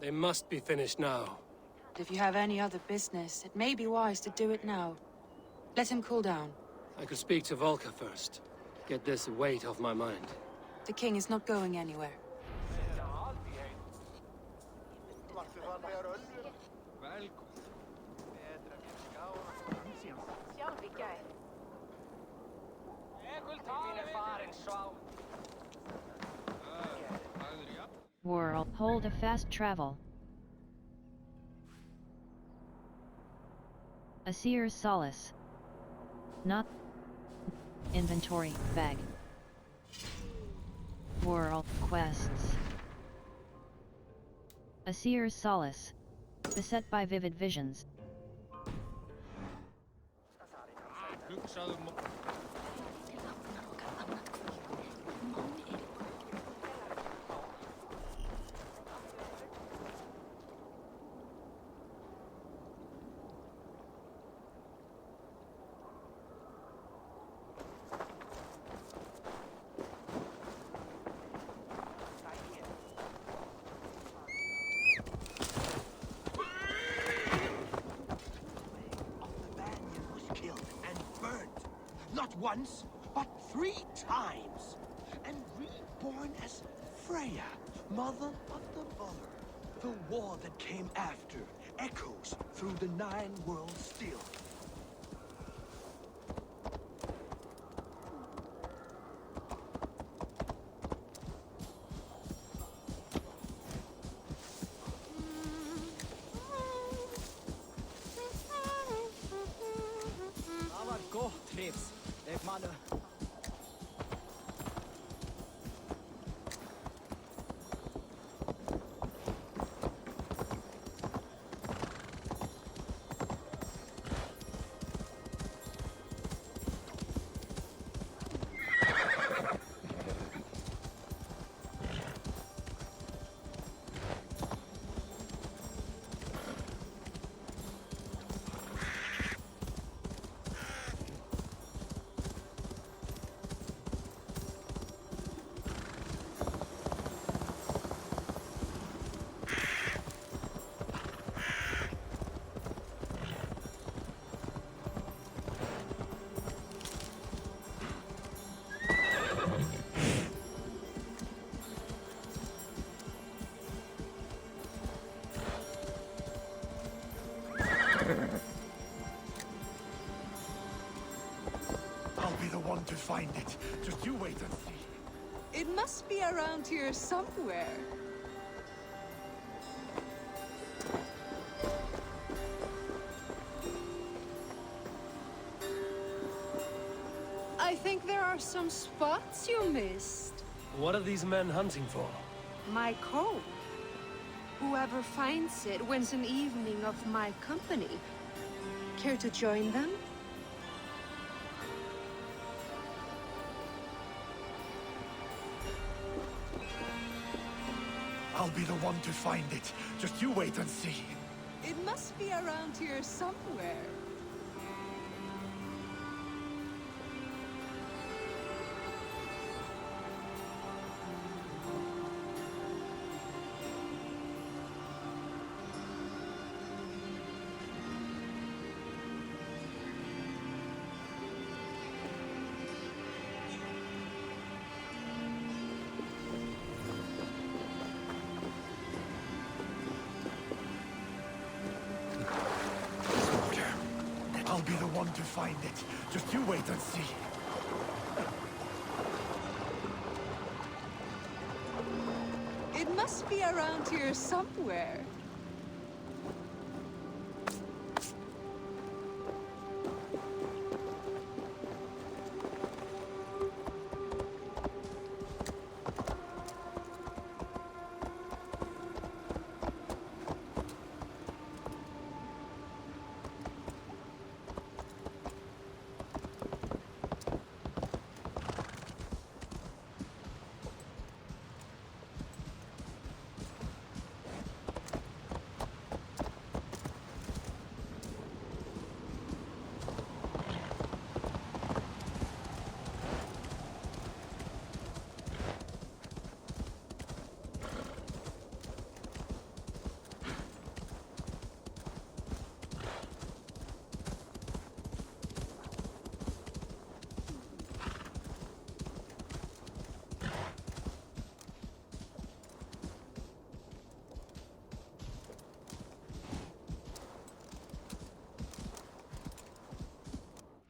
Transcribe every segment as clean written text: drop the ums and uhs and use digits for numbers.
They must be finished now. If you have any other business, it may be wise to do it now. Let him cool down. I could speak to Valka first. Get this weight off my mind. The king is not going anywhere. World, hold a fast travel. A Seer Solace. Not inventory bag. World quests. A Seer Solace. Beset by vivid visions. Not once, but 3 times, and reborn as Freya, mother of the mother. The war that came after echoes through the 9 worlds still. Trips. Leg mannen. I'll be the one to find it. Just you wait and see. It must be around here somewhere. I think there are some spots you missed. What are these men hunting for? My coat. Whoever finds it wins an evening of my company. Care to join them? I'll be the one to find it. Just you wait and see. It must be around here somewhere. I'll be the one to find it. Just you wait and see. It must be around here somewhere.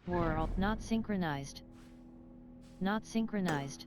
World not synchronized. Not synchronized.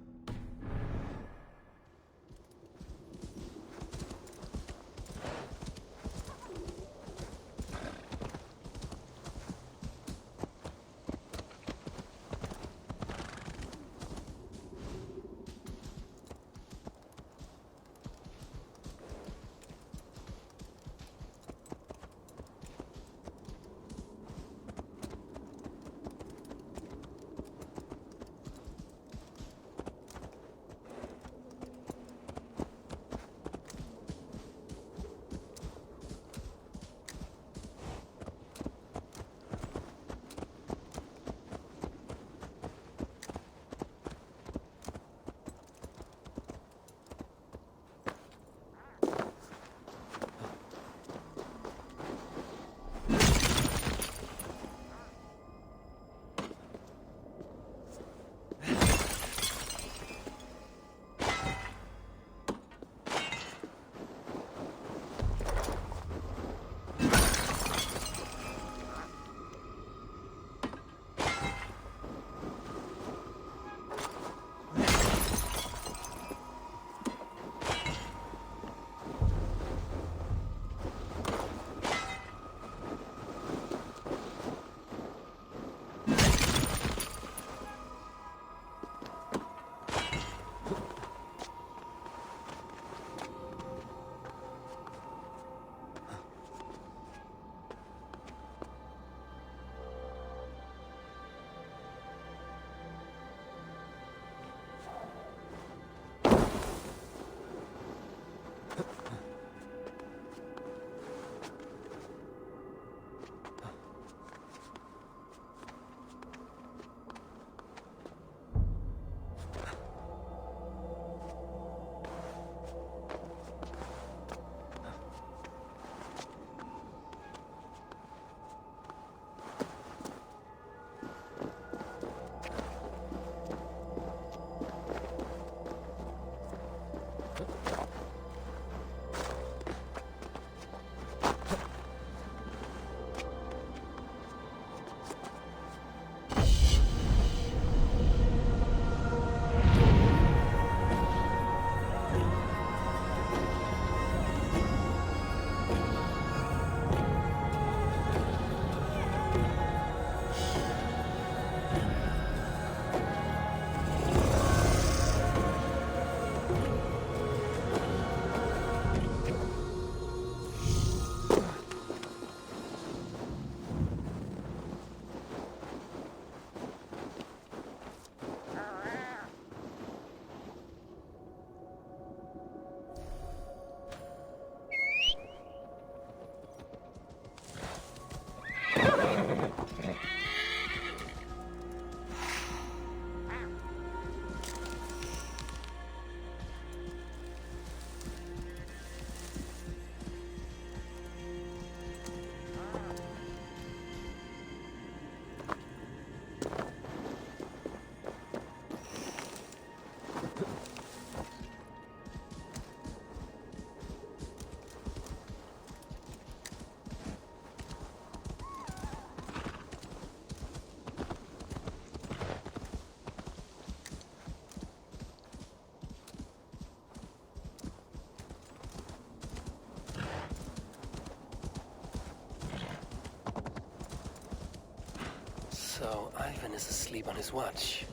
So, Ivan is asleep on his watch.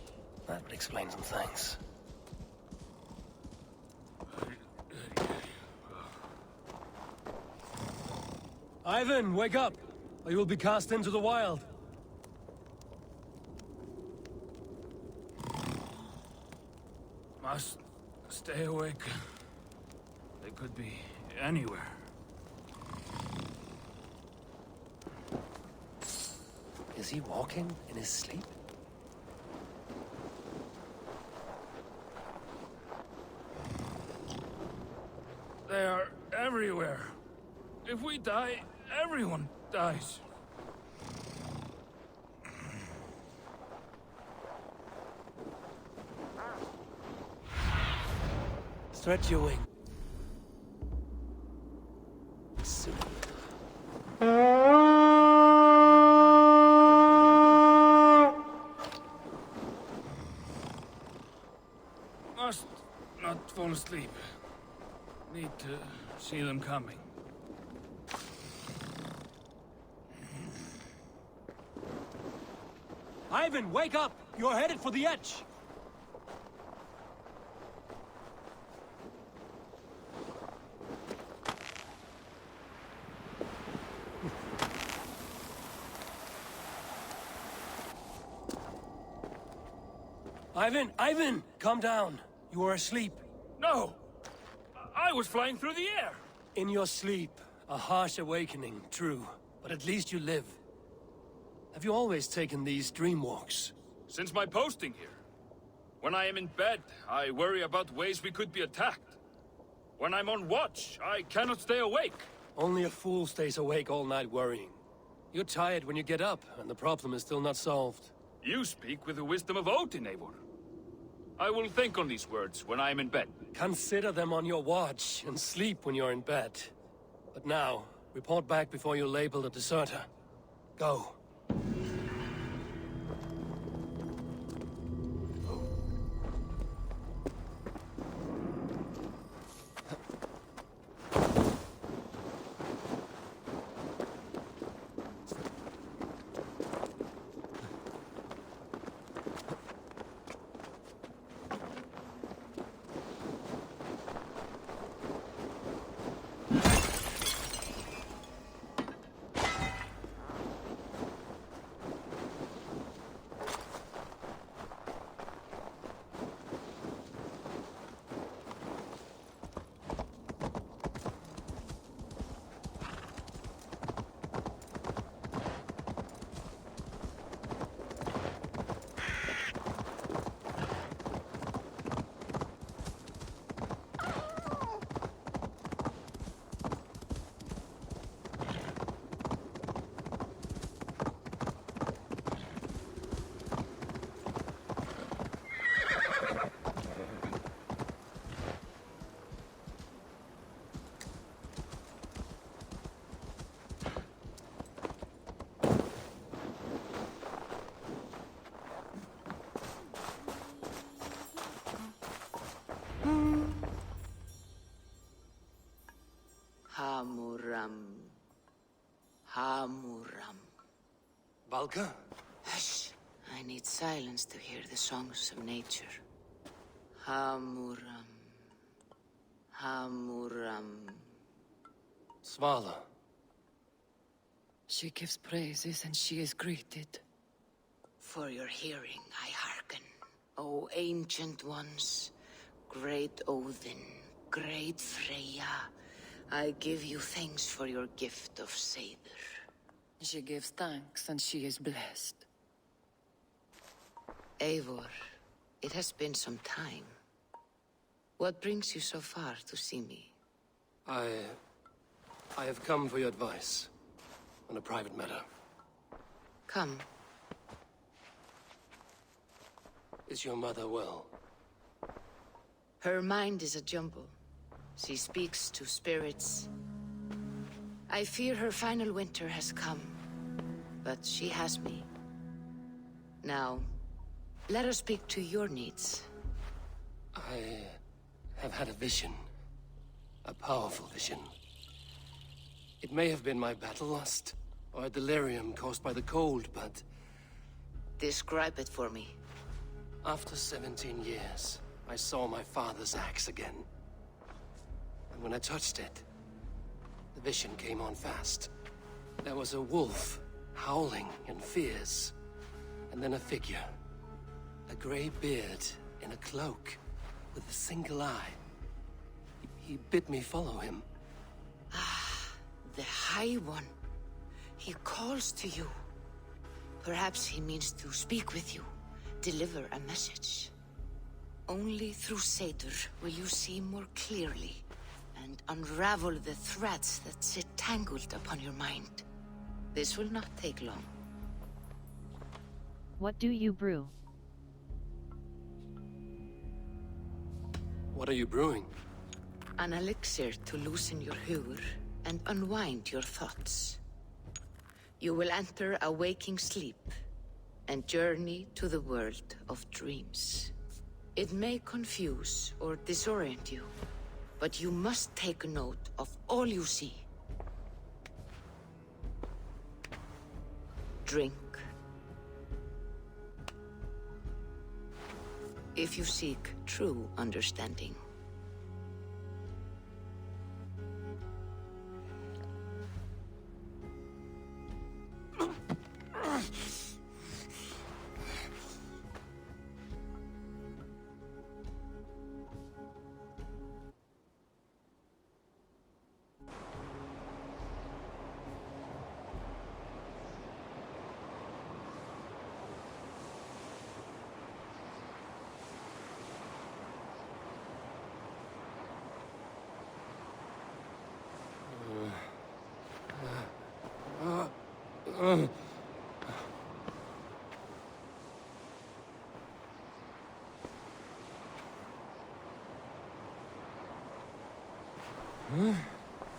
That would explain some things. Ivan, wake up! Or you will be cast into the wild. Must stay awake. They could be anywhere. Is he walking in his sleep? They are everywhere. If we die, everyone dies. Stretch your wing. Soon. asleep. Need to see them coming. Ivan, wake up! You're headed for the edge! Ivan! Calm down. You are asleep. No! I was flying through the air! In your sleep, a harsh awakening, true. But at least you live. Have you always taken these dream walks? Since my posting here. When I am in bed, I worry about ways we could be attacked. When I'm on watch, I cannot stay awake. Only a fool stays awake all night worrying. You're tired when you get up, and the problem is still not solved. You speak with the wisdom of Odin, Eivor. I will think on these words when I am in bed. Consider them on your watch, and sleep when you're in bed. But now, report back before you're labeled a deserter. Go. Hamuram. Hamuram. Valka? Hush. I need silence to hear the songs of nature. Hamuram. Hamuram. Svala. She gives praises and she is greeted. For your hearing I hearken, O ancient ones, great Odin, great Freya. I give you thanks for your gift of Seidr. She gives thanks and she is blessed. Eivor, it has been some time. What brings you so far to see me? I have come for your advice. On a private matter. Come. Is your mother well? Her mind is a jumble. She speaks to spirits. I fear her final winter has come, but she has me. Now, let her speak to your needs. I have had a vision. A powerful vision. It may have been my battle lust, or a delirium caused by the cold, but... Describe it for me. After 17 years, I saw my father's axe again. And when I touched it, the vision came on fast. There was a wolf, howling and fierce. And then a figure. A grey beard in a cloak, with a single eye. He bid me follow him. The High One. He calls to you. Perhaps he means to speak with you, deliver a message. Only through Seidr will you see more clearly and unravel the threads that sit tangled upon your mind. This will not take long. What do you brew? What are you brewing? An elixir to loosen your huer and unwind your thoughts. You will enter a waking sleep and journey to the world of dreams. It may confuse or disorient you, but you must take note of all you see. Drink. If you seek true understanding.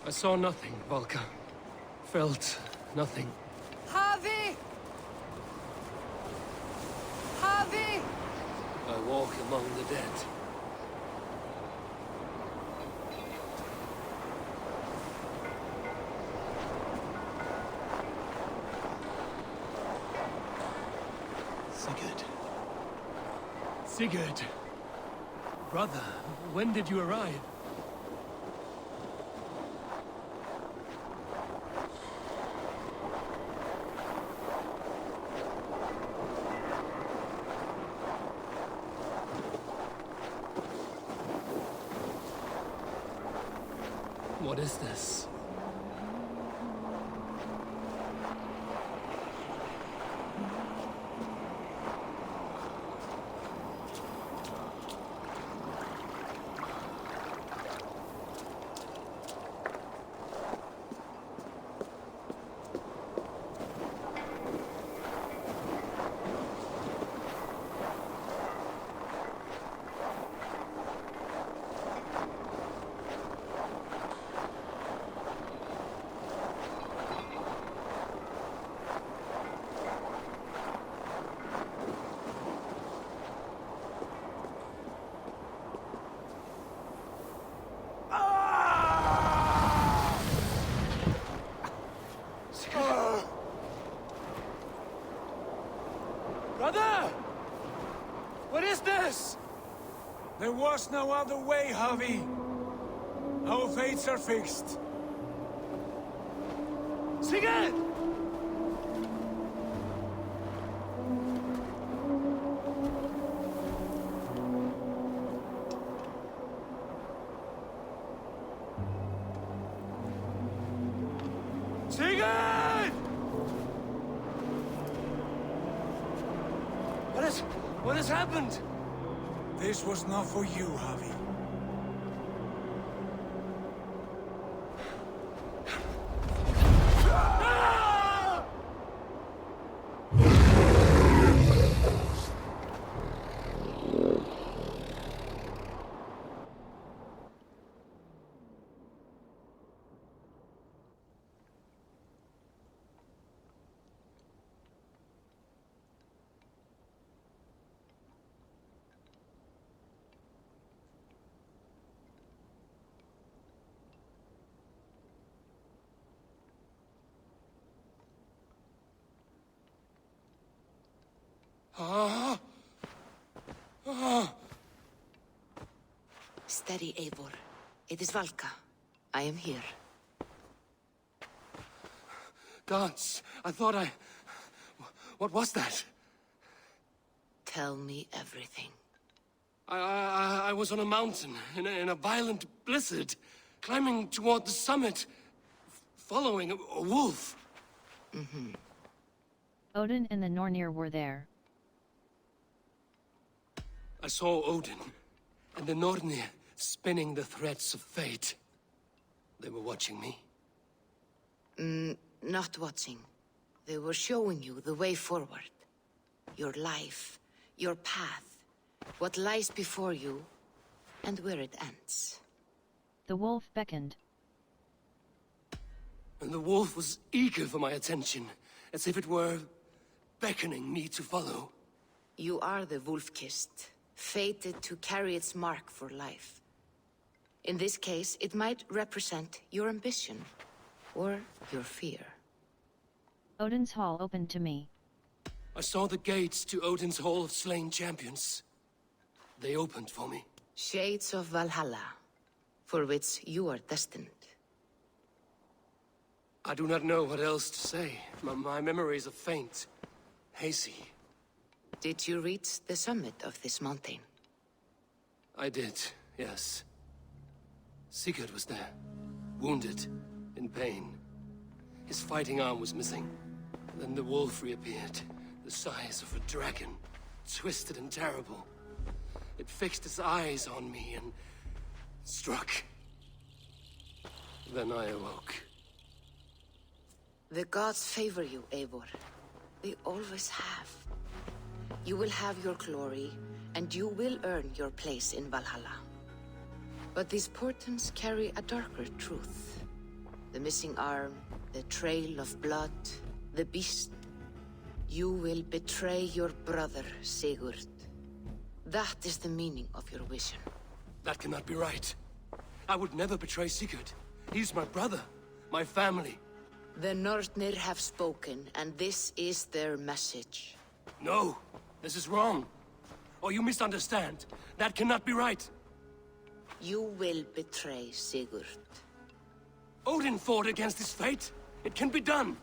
I saw nothing, Valka. Felt nothing. Javi! Javi! I walk among the dead. Sigrid. Sigrid! Brother, when did you arrive? What is this? Brother! What is this? There was no other way, Javi. Our fates are fixed. Sigrid! Sigrid! What has happened? This was not for you, Javi. Steady, Eivor. It is Valka. I am here. Gods, I thought I... What was that? Tell me everything. I was on a mountain, in a violent blizzard, climbing toward the summit, following a wolf. Odin and the Nornir were there. I saw Odin, and the Nornir spinning the threads of fate. They were watching me. Not watching. They were showing you the way forward. Your life, your path, what lies before you, and where it ends. The wolf beckoned. And the wolf was eager for my attention, as if it were beckoning me to follow. You are the wolf-kissed, fated to carry its mark for life. In this case, it might represent your ambition, or your fear. Odin's Hall opened to me. I saw the gates to Odin's Hall of Slain Champions. They opened for me. Shades of Valhalla, for which you are destined. I do not know what else to say. My memories are faint, hazy. Did you reach the summit of this mountain? I did, yes. Sigrid was there, wounded, in pain. His fighting arm was missing. Then the wolf reappeared, the size of a dragon, twisted and terrible. It fixed its eyes on me and struck. Then I awoke. The gods favor you, Eivor. They always have. You will have your glory, and you will earn your place in Valhalla. But these portents carry a darker truth. The missing arm, the trail of blood, the beast. You will betray your brother, Sigurd. That is the meaning of your vision. That cannot be right. I would never betray Sigurd. He's my brother, my family. The Nornir have spoken, and this is their message. No, this is wrong. Or you misunderstand. That cannot be right. You will betray Sigurd. Odin fought against his fate. It can be done.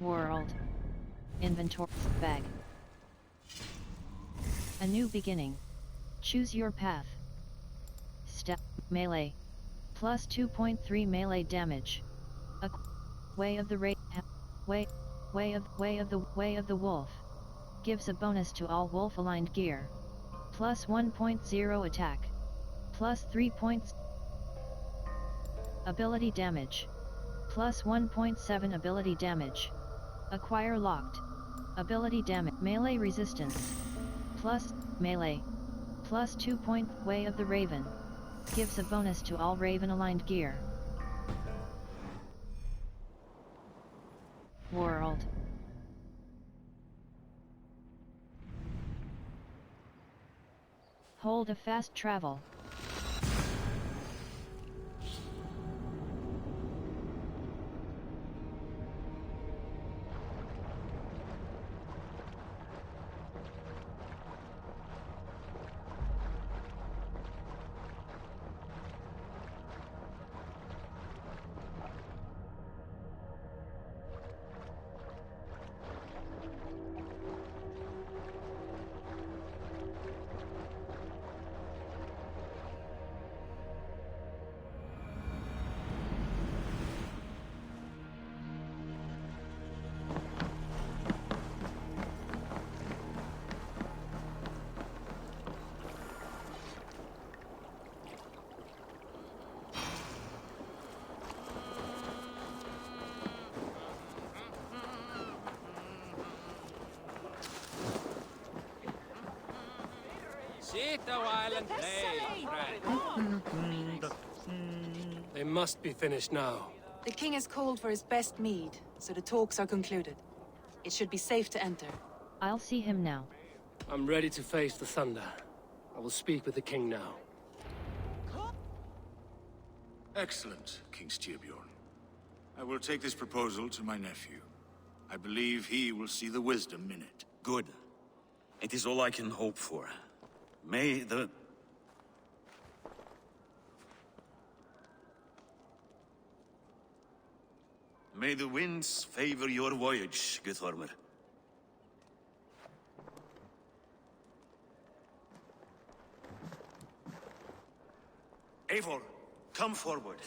World. Inventory. Bag. A new beginning. Choose your path. Step. Melee. Plus 2.3 melee damage. Way of the Way of the Wolf. Gives a bonus to all wolf-aligned gear. Plus 1.0 attack. Plus 3 points. Ability damage. Plus 1.7 ability damage. Acquire locked. Ability damage. Melee resistance. Plus, melee. Plus 2 point. Way of the Raven. Gives a bonus to all Raven-aligned gear. World. Hold a fast travel. Sit a while and play, my friend. They must be finished now. The king has called for his best mead, so the talks are concluded. It should be safe to enter. I'll see him now. I'm ready to face the thunder. I will speak with the king now. Excellent, King Styrbonjorn. I will take this proposal to my nephew. I believe he will see the wisdom in it. Good. It is all I can hope for. May the... May the winds favor your voyage, Guthormr. Eivor, come forward,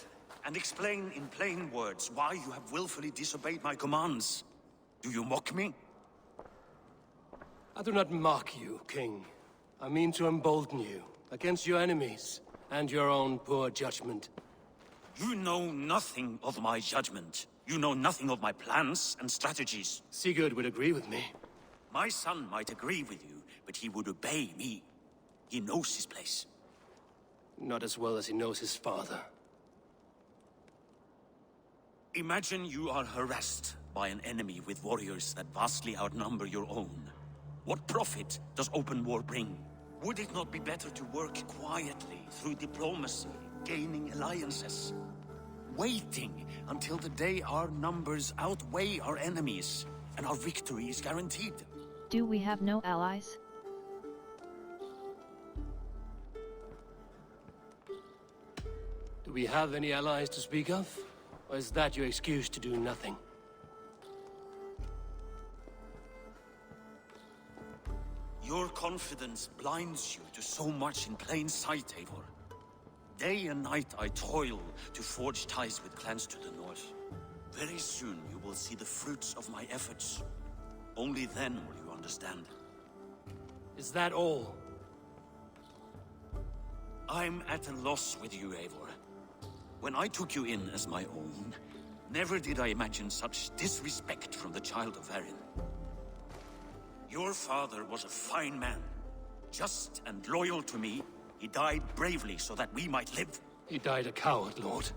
and explain in plain words why you have willfully disobeyed my commands. Do you mock me? I do not mock you, King. I mean to embolden you against your enemies and your own poor judgment. You know nothing of my judgment. You know nothing of my plans and strategies. Sigurd would agree with me. My son might agree with you, but he would obey me. He knows his place. Not as well as he knows his father. Imagine you are harassed by an enemy with warriors that vastly outnumber your own. What profit does open war bring? Would it not be better to work quietly through diplomacy, gaining alliances? Waiting until the day our numbers outweigh our enemies, and our victory is guaranteed. Do we have no allies? Do we have any allies to speak of? Or is that your excuse to do nothing? Your confidence blinds you to so much in plain sight, Eivor. Day and night I toil to forge ties with clans to the north. Very soon you will see the fruits of my efforts. Only then will you understand. Is that all? I'm at a loss with you, Eivor. When I took you in as my own, never did I imagine such disrespect from the child of Varin. Your father was a fine man. Just and loyal to me, he died bravely so that we might live. He died a coward, Lord.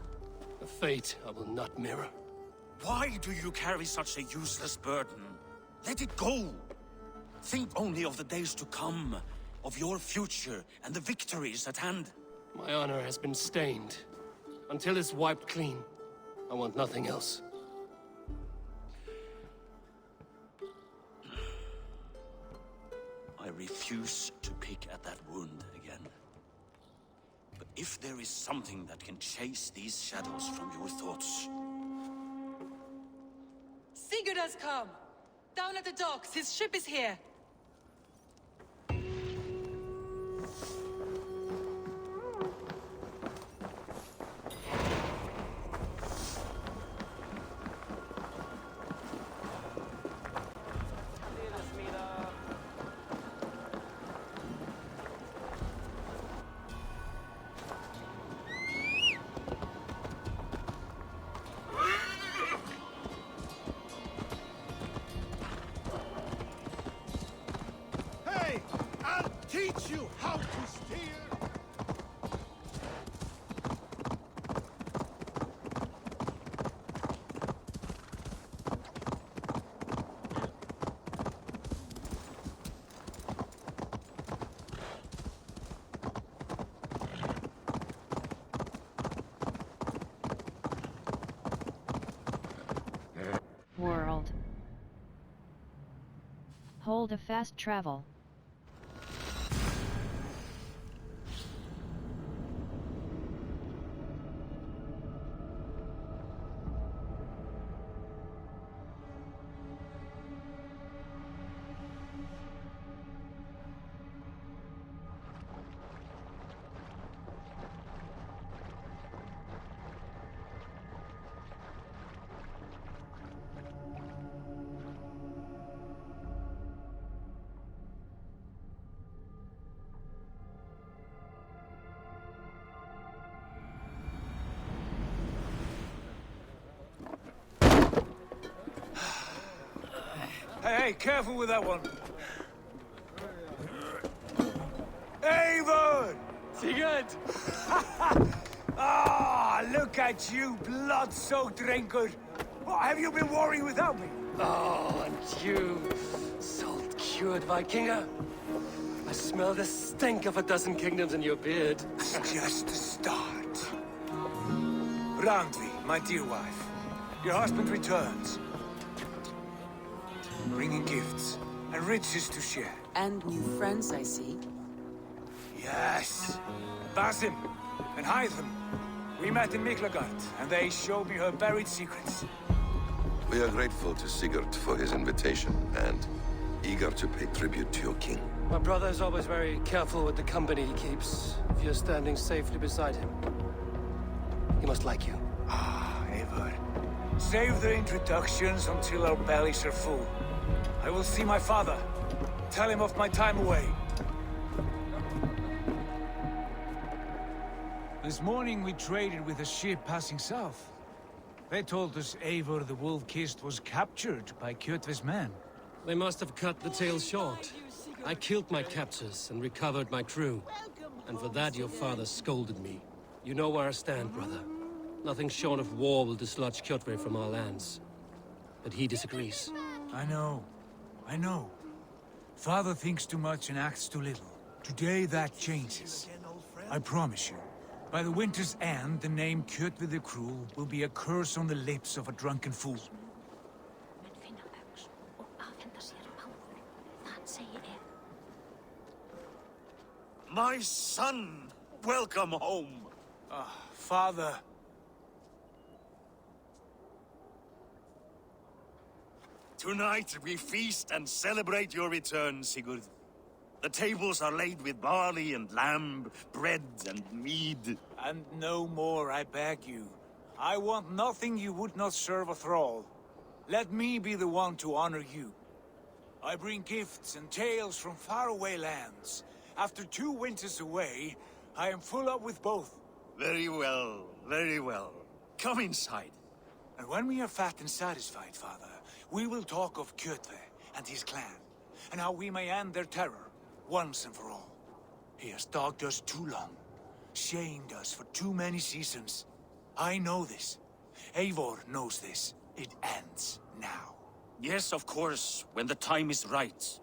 A fate I will not mirror. Why do you carry such a useless burden? Let it go! Think only of the days to come, of your future and the victories at hand. My honor has been stained. Until it's wiped clean, I want nothing else. I refuse to pick at that wound again. But if there is something that can chase these shadows from your thoughts... Sigurd has come! Down at the docks, his ship is here! Teach you how to steer! World. Hold a fast travel. Hey, careful with that one. Elvor! Sigurd! Ah, look at you, blood-soaked drinker. What, have you been warring without me? Oh, and you, salt-cured Vikinger. I smell the stink of a dozen kingdoms in your beard. It's just the start. Randvi, my dear wife, your husband returns. Bringing gifts and riches to share. And new friends, I see. Yes. Basim and Hytham. We met in Miklagard, and they showed me her buried secrets. We are grateful to Sigurd for his invitation, and eager to pay tribute to your king. My brother is always very careful with the company he keeps. If you're standing safely beside him, he must like you. Ah, Eivor. Save the introductions until our bellies are full. I will see my father. Tell him of my time away. This morning we traded with a ship passing south. They told us Eivor the Wolf-Kissed was captured by Kjotve's men. They must have cut the tale short. I killed my captors and recovered my crew. And for that your father scolded me. You know where I stand, brother. Nothing short of war will dislodge Kjotve from our lands. But he disagrees. I know. Father thinks too much and acts too little. Today that changes. I promise you. By the winter's end, the name Kjotve the Cruel will be a curse on the lips of a drunken fool. My son! Welcome home! Father. Tonight we feast and celebrate your return, Sigurd. The tables are laid with barley and lamb, bread and mead. And no more, I beg you. I want nothing you would not serve a thrall. Let me be the one to honor you. I bring gifts and tales from faraway lands. After 2 winters away, I am full up with both. Very well, very well. Come inside. And when we are fat and satisfied, Father, we will talk of Kjotve and his clan, and how we may end their terror, once and for all. He has dogged us too long, shamed us for too many seasons. I know this. Eivor knows this. It ends now. Yes, of course, when the time is right.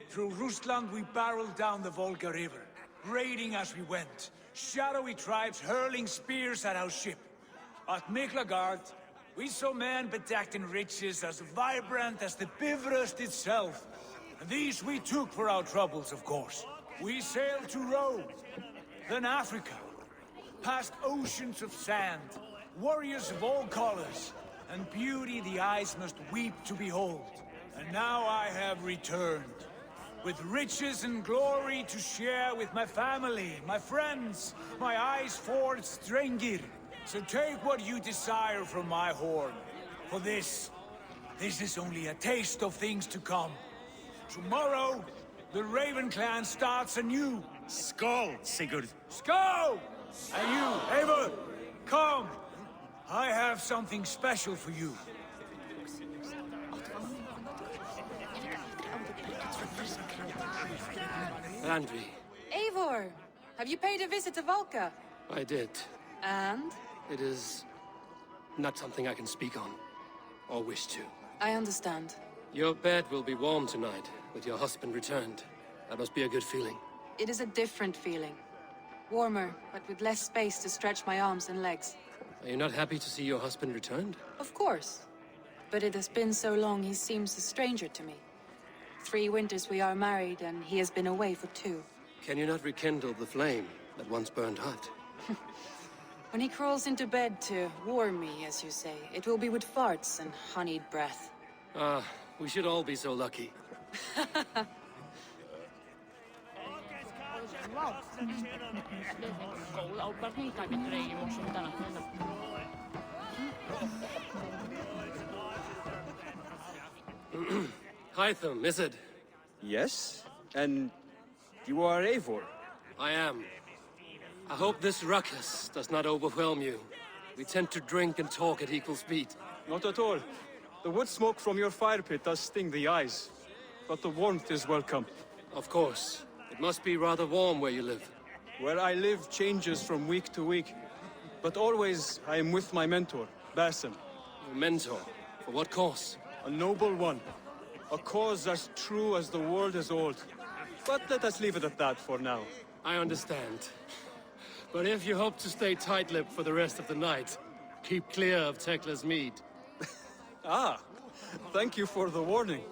Through Rusland we barreled down the Volga River, raiding as we went. Shadowy tribes hurling spears at our ship. At Miklagard, we saw men bedecked in riches as vibrant as the Bifrost itself. And these we took for our troubles, of course. We sailed to Rome, then Africa, past oceans of sand, warriors of all colors, and beauty the eyes must weep to behold. And now I have returned, with riches and glory to share with my family, my friends, my eyes-forged Strengir. So take what you desire from my horn. For this is only a taste of things to come. Tomorrow, the Raven clan starts anew. Skål, Sigurd. Skål! And you, Eivor, come. I have something special for you. Andri, Eivor! Have you paid a visit to Valka? I did. And? It is not something I can speak on, or wish to. I understand. Your bed will be warm tonight, with your husband returned. That must be a good feeling. It is a different feeling. Warmer, but with less space to stretch my arms and legs. Are you not happy to see your husband returned? Of course. But it has been so long he seems a stranger to me. 3 winters we are married, and he has been away for 2. Can you not rekindle the flame that once burned hot? When he crawls into bed to warm me, as you say, it will be with farts and honeyed breath. Ah, we should all be so lucky. Hytham, is it? Yes? And you are Eivor? I am. I hope this ruckus does not overwhelm you. We tend to drink and talk at equal speed. Not at all. The wood smoke from your fire pit does sting the eyes. But the warmth is welcome. Of course. It must be rather warm where you live. Where I live changes from week to week. But always I am with my mentor, Basim. Your mentor? For what cause? A noble one. A cause as true as the world is old. But let us leave it at that for now. I understand. But if you hope to stay tight-lipped for the rest of the night, keep clear of Tekla's mead. Ah, thank you for the warning.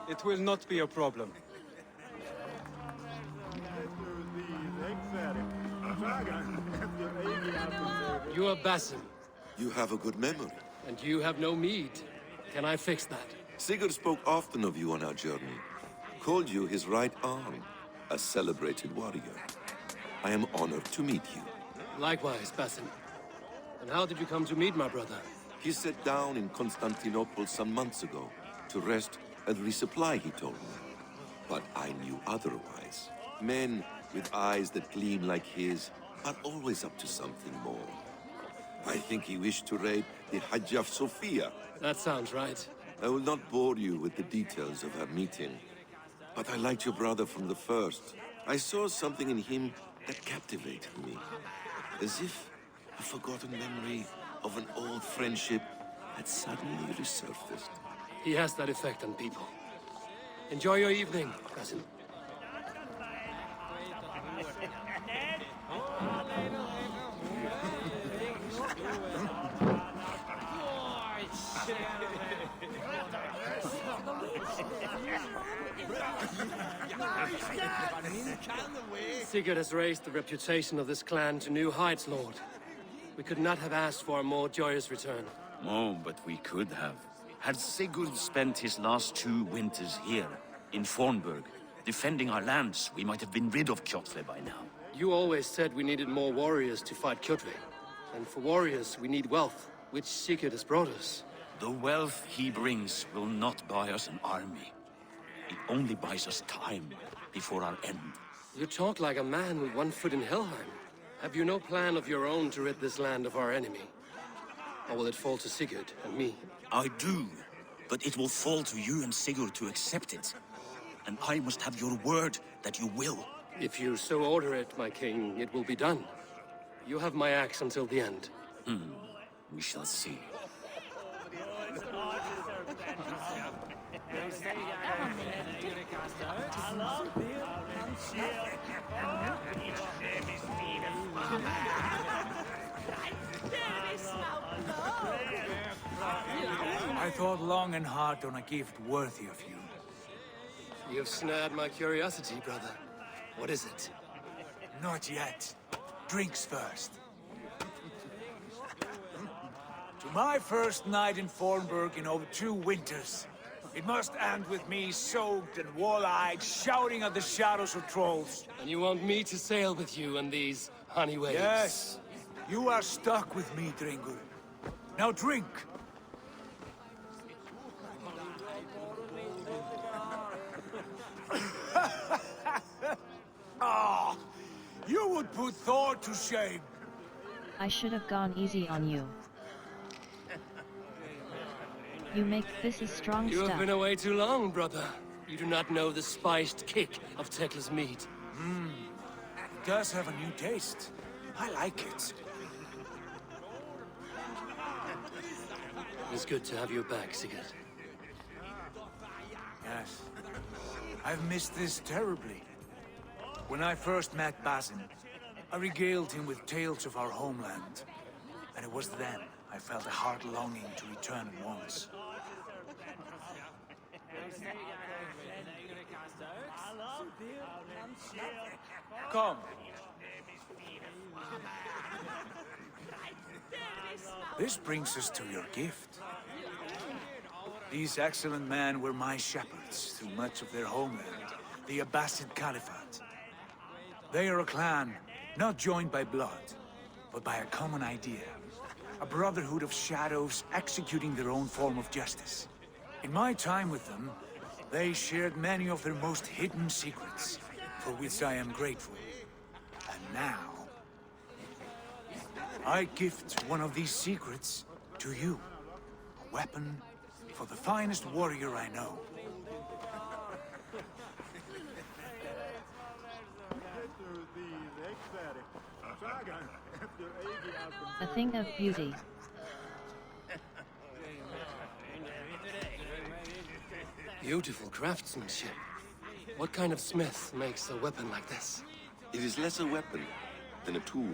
It will not be a problem. You are Basim. You have a good memory. And you have no mead. Can I fix that? Sigurd spoke often of you on our journey. Called you his right arm, a celebrated warrior. I am honored to meet you. Likewise, Basim. And how did you come to meet my brother? He sat down in Constantinople some months ago to rest and resupply, he told me. But I knew otherwise. Men with eyes that gleam like his are always up to something more. I think he wished to raid the Hajj of Sophia. That sounds right. I will not bore you with the details of our meeting. But I liked your brother from the first. I saw something in him that captivated me. As if a forgotten memory of an old friendship had suddenly resurfaced. He has that effect on people. Enjoy your evening, cousin. Sigrid has raised the reputation of this clan to new heights, Lord. We could not have asked for a more joyous return. Oh, but we could have. Had Sigurd spent his last 2 winters here, in Fornburg, defending our lands, we might have been rid of Kjotve by now. You always said we needed more warriors to fight Kjotve. And for warriors, we need wealth, which Sigurd has brought us. The wealth he brings will not buy us an army. It only buys us time before our end. You talk like a man with one foot in Helheim. Have you no plan of your own to rid this land of our enemy? Or will it fall to Sigurd and me? I do, but it will fall to you and Sigurd to accept it. And I must have your word that you will. If you so order it, my king, it will be done. You have my axe until the end. We shall see. I thought long and hard on a gift worthy of you. You have snared my curiosity, brother. What is it? Not yet. Drinks first. To my first night in Fornburg in over 2 winters. It must end with me soaked and wall-eyed, shouting at the shadows of trolls. And you want me to sail with you on these honey waves? Yes. You are stuck with me, Dringur. Now drink. Ah, you would put Thor to shame. I should have gone easy on you. You make this a strong You stuff. have been away too long, brother. You do not know the spiced kick of Tekla's meat. It does have a new taste. I like it. It's good to have you back, Sigurd. Yes. I've missed this terribly. When I first met Basin, I regaled him with tales of our homeland. And it was then I felt a heart longing to return at once. Come. This brings us to your gift. These excellent men were my shepherds through much of their homeland, the Abbasid Caliphate. They are a clan, not joined by blood, but by a common idea. A brotherhood of shadows executing their own form of justice. In my time with them, they shared many of their most hidden secrets, for which I am grateful. And now, I gift one of these secrets to you. A weapon for the finest warrior I know. A thing of beauty. Beautiful craftsmanship. What kind of smith makes a weapon like this? It is less a weapon than a tool.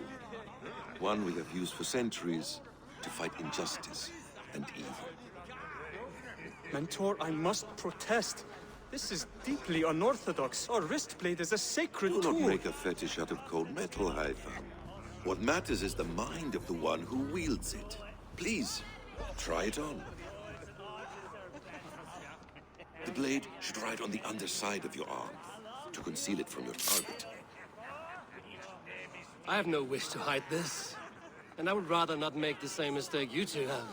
One we have used for centuries to fight injustice and evil. Mentor, I must protest. This is deeply unorthodox. Our wrist blade is a sacred Do tool. not make a fetish out of cold metal, Haifa. What matters is the mind of the one who wields it. Please, try it on. The blade should ride on the underside of your arm, to conceal it from your target. I have no wish to hide this. And I would rather not make the same mistake you two have.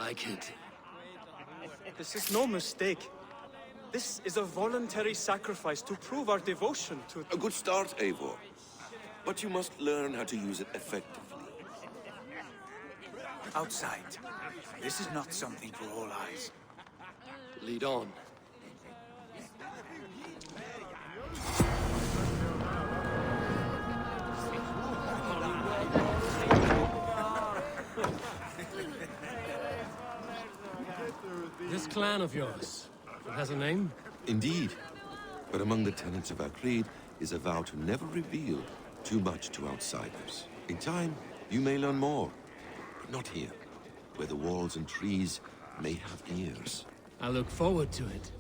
like it. This is no mistake. This is a voluntary sacrifice to prove our devotion to... A good start, Eivor. But you must learn how to use it effectively. Outside. This is not something for all eyes. Lead on. This clan of yours, it has a name? Indeed. But among the tenets of our creed is a vow to never reveal too much to outsiders. In time, you may learn more. But not here, where the walls and trees may have ears. I look forward to it.